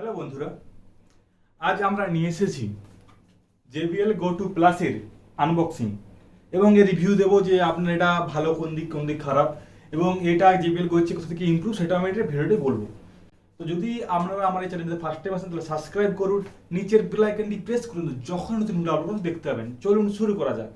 Hello বন্ধুরা, আজ আমরা নিয়ে এসেছি JBL Go 2 প্লাসের আনবক্সিং এবং এর রিভিউ দেবো যে আপনার এটা ভালো কোন দিক খারাপ এবং এটা JBL Go হচ্ছে কোথা থেকে ইমপ্রুভ সেটা আমি এটা ভিডিওতে বলবো। তো যদি আপনারা আমার এই চ্যানেলে ফার্স্ট টাইম আসেন তাহলে সাবস্ক্রাইব করুন, নিচের বেল আইকনটি প্রেস করুন, যখন নতুন ভিডিও আপলোড করব দেখতে পাবেন। চলুন শুরু করা যাক।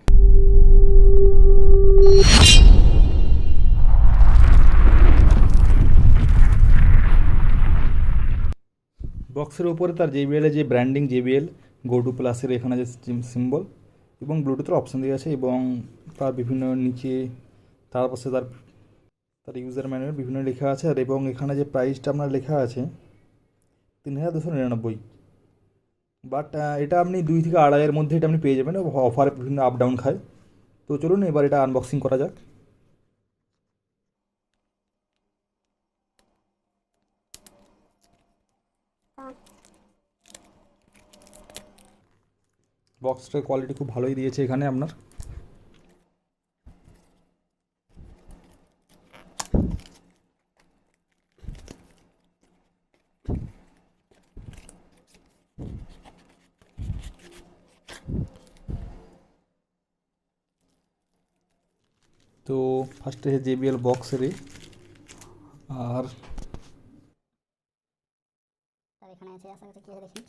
বক্সের উপরে তার JBL এর যে ব্র্যান্ডিং JBL Go 2 প্লাসের এখানে যে সিম্বল এবং ব্লুটুথের অপশন দেওয়া আছে এবং তার বিভিন্ন নিচে তার পাশে তার ইউজার ম্যানুয়াল বিভিন্ন লেখা আছে আর এবং এখানে যে প্রাইসটা আপনার লেখা আছে ৩,২৯৯, বাট এটা আপনি ২ থেকে ২.৫-এর মধ্যে এটা আপনি পেয়ে যাবেন, অফারে বিভিন্ন আপ ডাউন খায়। তো চলুন এবার এটা আনবক্সিং করা যাক। বক্সটার কোয়ালিটি খুব ভালোই দিয়েছে এখানে আপনার। তো ফার্স্টে JBL বক্সেরই আর এখানে আছে আশা করছি কি আছে দেখি।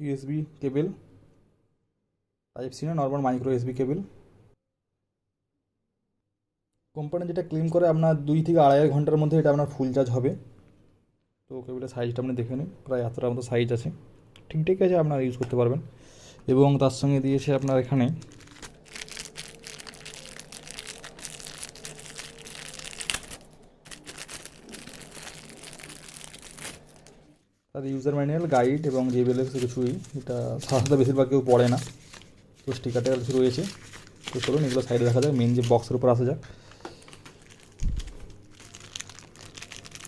USB কেবল, টাইপ সি না নর্মাল মাইক্রো USB কেবল। কোম্পানি যেটা ক্লেম করে আপনার ২ থেকে ২.৫ ঘন্টার মধ্যে এটা আপনার ফুল চার্জ হবে। তো কেবলের সাইজটা আপনি দেখে নিন, প্রায় এতটা মতো সাইজ আছে, ঠিক আছে, আপনারা ইউজ করতে পারবেন। এবং তার সঙ্গে দিয়েছে আপনার এখানে তার ইউজার ম্যানুয়াল, গাইড এবং JBL কিছুই, এটা সাধারণত বেশিরভাগ কেউ পড়ে না, তো স্টিকারটা কিছু রয়েছে। তো চলুন এগুলো সাইডে দেখা যাক, মেন যে বক্সের উপর আসা যাক।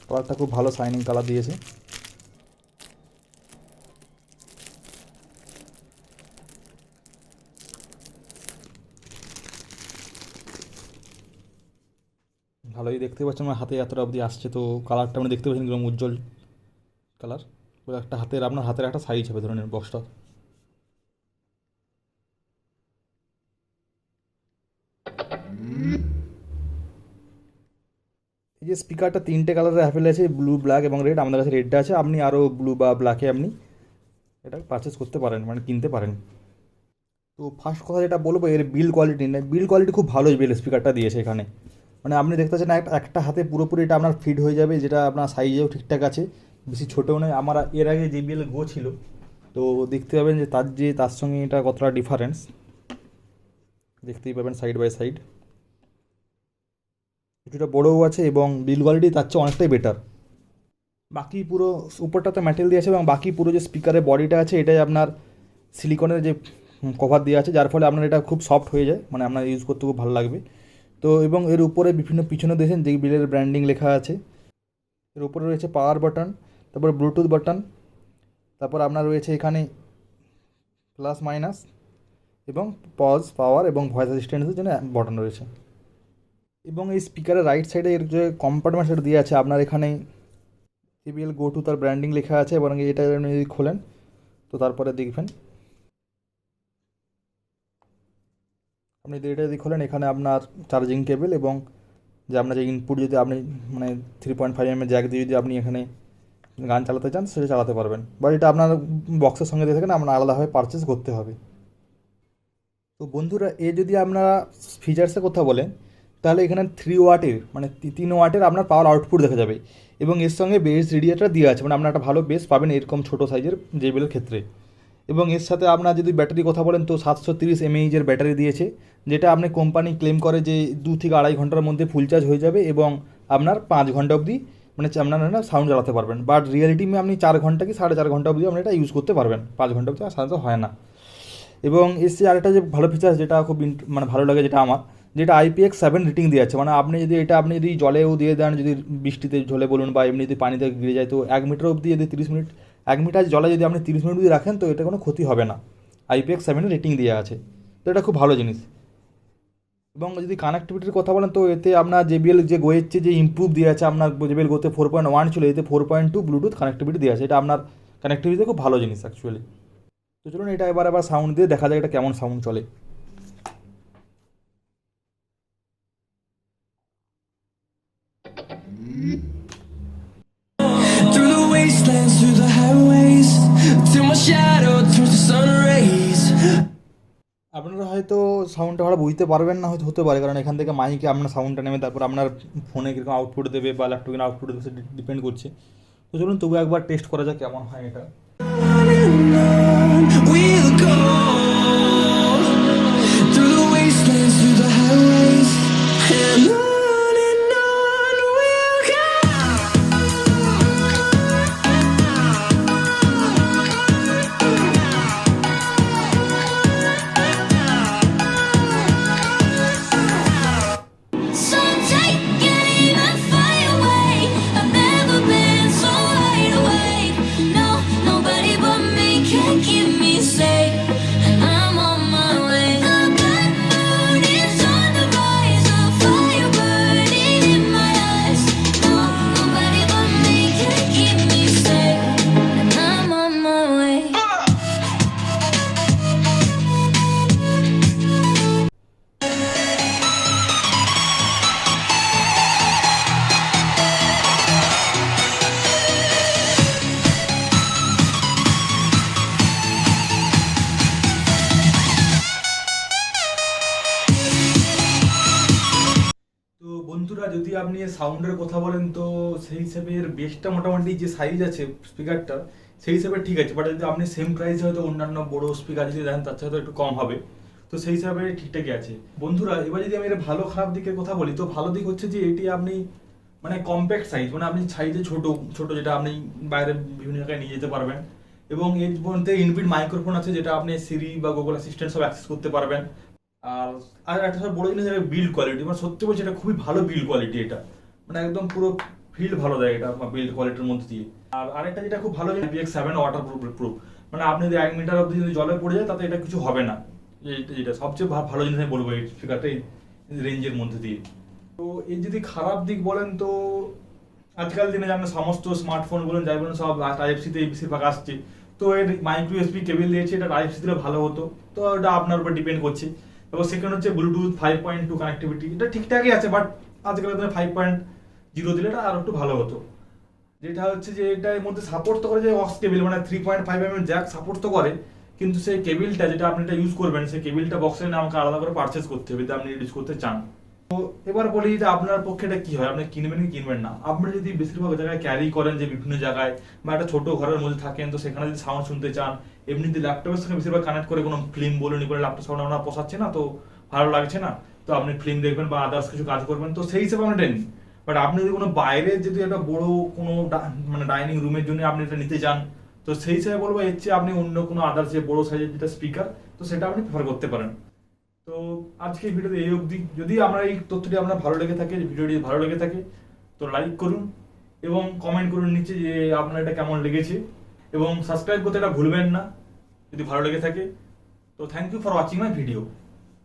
কালারটা খুব ভালো শাইনিং কালার দিয়েছে। ভালোই দেখতে পাচ্ছেন, আমার হাতে এতটা অবধি আসছে, তো কালারটা আপনি দেখতে পাচ্ছেন একদম উজ্জ্বল কালার। একটা হাতের আপনার হাতের একটা সাইজ হবে ধরনের বক্সটা। এই যে স্পিকারটা 3টে কালারের অ্যাভেলেবল আছে, ব্লু, ব্ল্যাক এবং রেড। আমাদের কাছে রেডটা আছে, আপনি আরও ব্লু বা ব্ল্যাকে আপনি এটা পারচেস করতে পারেন, মানে কিনতে পারেন। তো ফার্স্ট কথা যেটা বলবো এর বিল্ড কোয়ালিটি, না বিল্ড কোয়ালিটি খুব ভালো JBL স্পিকারটা দিয়েছে এখানে। মানে আপনি দেখতে পাচ্ছেন একটা হাতে পুরোপুরি এটা আপনার ফিট হয়ে যাবে, যেটা আপনার সাইজেও ঠিকঠাক আছে, বেশি ছোটোও নয়। আমার এর আগে JBL Go ছিল, তো দেখতে পাবেন যে তার সঙ্গে এটা কতটা ডিফারেন্স দেখতেই পাবেন সাইড বাই সাইড। কিছুটা বড়ও আছে এবং বিল্ড কোয়ালিটি তার চেয়ে অনেকটাই বেটার। বাকি পুরো উপরটাতে ম্যাটেরিয়াল দিয়ে আছে এবং বাকি পুরো যে স্পিকারের বডিটা আছে এটাই আপনার সিলিকনের যে কভার দেওয়া আছে, যার ফলে আপনার এটা খুব সফট হয়ে যায়, মানে আপনার ইউজ করতে খুব ভালো লাগবে। তো এবং এর উপরে বিভিন্ন পিছনে দেখেন JBL এর ব্র্যান্ডিং লেখা আছে। এর উপরে রয়েছে পাওয়ার বাটন, তারপর ব্লুটুথ বাটন, তারপর আপনার রয়েছে এখানে প্লাস মাইনাস এবং পজ, পাওয়ার এবং ভয়েস অ্যাসিস্ট্যান্টের জন্য বাটন রয়েছে। এবং এই স্পিকারের রাইট সাইডে এর যে কম্পার্টমেন্ট সেটা দিয়ে আছে আপনার এখানে JBL Go 2 তার ব্র্যান্ডিং লেখা আছে এবং এটা আপনি যদি খোলেন তো তারপরে দেখবেন, আপনি এটা যদি খোলেন এখানে আপনার চার্জিং কেবল এবং যে আপনার যে ইনপুট যদি আপনি মানে 3.5 mm জ্যাক দিয়ে যদি আপনি এখানে গান চালাতে চান সেটা চালাতে পারবেন, বাট এটা আপনার বক্সের সঙ্গে দিয়ে থাকেন, আপনার আলাদাভাবে পারচেস করতে হবে। তো বন্ধুরা যদি আপনারা ফিচার্সের কথা বলেন তাহলে এখানে 3 ওয়াটের মানে 3 ওয়াটের আপনার পাওয়ার আউটপুট দেখা যাবে এবং এর সঙ্গে বেস রেডিয়েটার দেওয়া আছে, মানে আপনার একটা ভালো বেস পাবেন এরকম ছোটো সাইজের JBL ক্ষেত্রে। এবং এর সাথে আপনার যদি ব্যাটারি কথা বলেন তো 730 mAh এর ব্যাটারি দিয়েছে, যেটা আপনি কোম্পানি ক্লেম করে যে 2 থেকে 2.5 ঘন্টার মধ্যে ফুল চার্জ হয়ে যাবে এবং আপনার 5 ঘন্টা অবধি মানে আপনারা সাউন্ড চালাতে পারবেন। বাট রিয়ালিটি আপনি 4 ঘন্টা কি 4.5 ঘন্টা অবধি আপনি এটা ইউজ করতে পারবেন, 5 ঘন্টা অবধি সাধারণত হয় না। এবং এসে আরেকটা যে ভালো ফিচার্স যেটা খুব মানে ভালো লাগে যেটা আমার, যেটা IPX7 রেটিং দিয়ে আছে, মানে আপনি যদি জলেও দিয়ে দেন, যদি বৃষ্টিতে ঝোলে বলুন বা এমনি যদি পানিতে গিরে যায়, তো 1 মিটার অবধি যদি 30 মিনিট 1 মিটার জলে যদি আপনি 30 মিনিট অবধি রাখেন তো এটা কোনো ক্ষতি হবে না। IPX7 রেটিং দেওয়া আছে, তো এটা খুব ভালো জিনিস। এবং যদি কানেক্টিভিটির কথা বলেন তো এতে আপনার জেবিএল যে গোয়ের যে ইমপ্রুভ দেওয়া আছে, আপনার জেবিএল গোতে 4.1 ছিল, এতে 4.2 ব্লুটুথ কানেক্টিভিটি দেওয়া আছে। এটা আপনার কানেক্টিভিটিতে খুব ভালো জিনিস অ্যাকচুয়ালি। তো চলুন এটা এবার সাউন্ড দিয়ে দেখা যায় এটা কেমন সাউন্ড চলে। Through the wastelands, through the highways, till my shadow turns to sun rays. আপনারা হয়তো সাউন্ডটা ভালো বুঝতে পারবেন না, হয়তো হতে পারে, কারণ এখান থেকে মাইকে আপনার সাউন্ডটা নেমে তারপর আপনার ফোনে কীরকম আউটপুট দেবে বা ল্যাপটপে আউটপুট দেবে সেটা ডিপেন্ড করছে। তো চলুন তবু একবার টেস্ট করা যাক কেমন হয় এটা। On and on we'll go, through the wastelands, through the highways, and on we'll go. So take it even far away. I've never been so wide awake. No, nobody but me can keep me safe. And I'm on my way. The black moon is on the rise, a fire burning in my eyes. No, nobody but me can keep me safe. And I'm on my way. তো বন্ধুরা যদি আপনি সাউন্ডের কথা বলেন তো সেই হিসেবে এর বেসটা মোটামুটি যে সাইজ আছে স্পিকারটার সেই হিসাবে ঠিক আছে, বাট যদি আপনি সেম প্রাইসে হয়তো অন্যান্য বড় স্পিকার যদি দেখেন তার চেয়ে হয়তো একটু কম হবে। তো সেই হিসাবে ঠিকঠাকই আছে। বন্ধুরা এবার যদি আমি এর ভালো খারাপ দিকের কথা বলি তো ভালো দিক হচ্ছে যে এটি আপনি মানে কম্প্যাক্ট সাইজ, মানে আপনি সাইজে ছোট ছোট যেটা আপনি বাইরে বিভিন্ন জায়গায় নিয়ে যেতে পারবেন, এবং এর মধ্যে ইনবিল্ট মাইক্রোফোন আছে যেটা আপনি সিরি বা গুগল অ্যাসিস্ট্যান্ট সব অ্যাক্সেস করতে পারবেন। আর আর একটা সব বড় জিনিস বিল্ড কোয়ালিটি, মানে সত্যি বলছি এটা খুবই ভালো বিল্ড কোয়ালিটি, এটা মানে একদম পুরো ফিল ভালো দেয় এটা বিল্ড কোয়ালিটির মধ্যে দিয়ে। আর আরেকটা যেটা খুব ভালো IPX7 ওয়াটার প্রুফ, মানে আপনি যদি 1 মিটার অব্দি যদি জলে পড়ে যায় তাতে এটা কিছু হবে না। যেটা সবচেয়ে ভালো জিনিস আমি বলবো এই স্পিকারটা এই রেঞ্জের মধ্যে দিয়ে। তো এই যদি খারাপ দিক বলেন তো আজকাল দিনে যেমন সমস্ত স্মার্টফোন বলুন যাই বলুন সব টাইপ-সিতে বেশিরভাগ আসছে। তো এর মাইক্রো USB কেবল দিয়েছে, এটা টাইপ-সি দিলে ভালো হতো। তো এটা আপনার উপর ডিপেন্ড করছে। এবং সেকেন্ড হচ্ছে ব্লুটুথ 5.2 কানেক্টিভিটি, এটা ঠিকঠাকই আছে, বাট আজকাল 5.0 দিলে এটা আর একটু ভালো হতো। যেটা হচ্ছে যে এটার মধ্যে সাপোর্ট তো করে যে অক্স কেবল, মানে 3.5 mm জ্যাক সাপোর্ট তো করে, কিন্তু সেই কেবলটা যেটা আপনি এটা ইউজ করবেন সেই কেবলটা বক্সে না আমাকে আলাদা করে পারচেস করতে হবে যদি আপনি ইউজ করতে চান। তো এবার বলি যে আপনার পক্ষে এটা কি হয়, আপনি কিনবেন কি কিনবেন না। আপনি যদি বেশিরভাগ জায়গায় ক্যারি করেন যে বিভিন্ন জায়গায় বা একটা ছোট ঘরের মধ্যে থাকেন, তো সেখানে যদি সাউন্ড শুনতে চান, এমনিতে ল্যাপটপের সঙ্গে বেশিরভাগ কানেক্ট করে কোনো ফিল্ম বলুন করে ল্যাপটপ সাউন্ড আপনার পোষাচ্ছে না, তো ভালো লাগছে না, তো আপনি ফিল্ম দেখবেন বা আদার্স কিছু কাজ করবেন, তো সেই হিসেবে আপনি এটা নিন। বাট আপনি যদি কোনো বাইরে যদি একটা বড় কোনো মানে ডাইনিং রুমের জন্য আপনি এটা নিতে চান, তো সেই হিসাবে বলবো এর চেয়ে আপনি অন্য কোনো আদার্স যে বড় সাইজের যেটা স্পিকার, তো সেটা আপনি প্রেফার করতে পারেন। তো আজকে এই ভিডিওতে এই অবধি। যদি আপনার এই তথ্যটি আপনার ভালো লেগে থাকে, ভিডিওটি ভালো লেগে থাকে, তো লাইক করুন এবং কমেন্ট করুন নিচে যে আপনার এটা কেমন লেগেছে, এবং সাবস্ক্রাইব করতে এটা ভুলবেন না যদি ভালো লেগে থাকে। তো thank you for watching my video.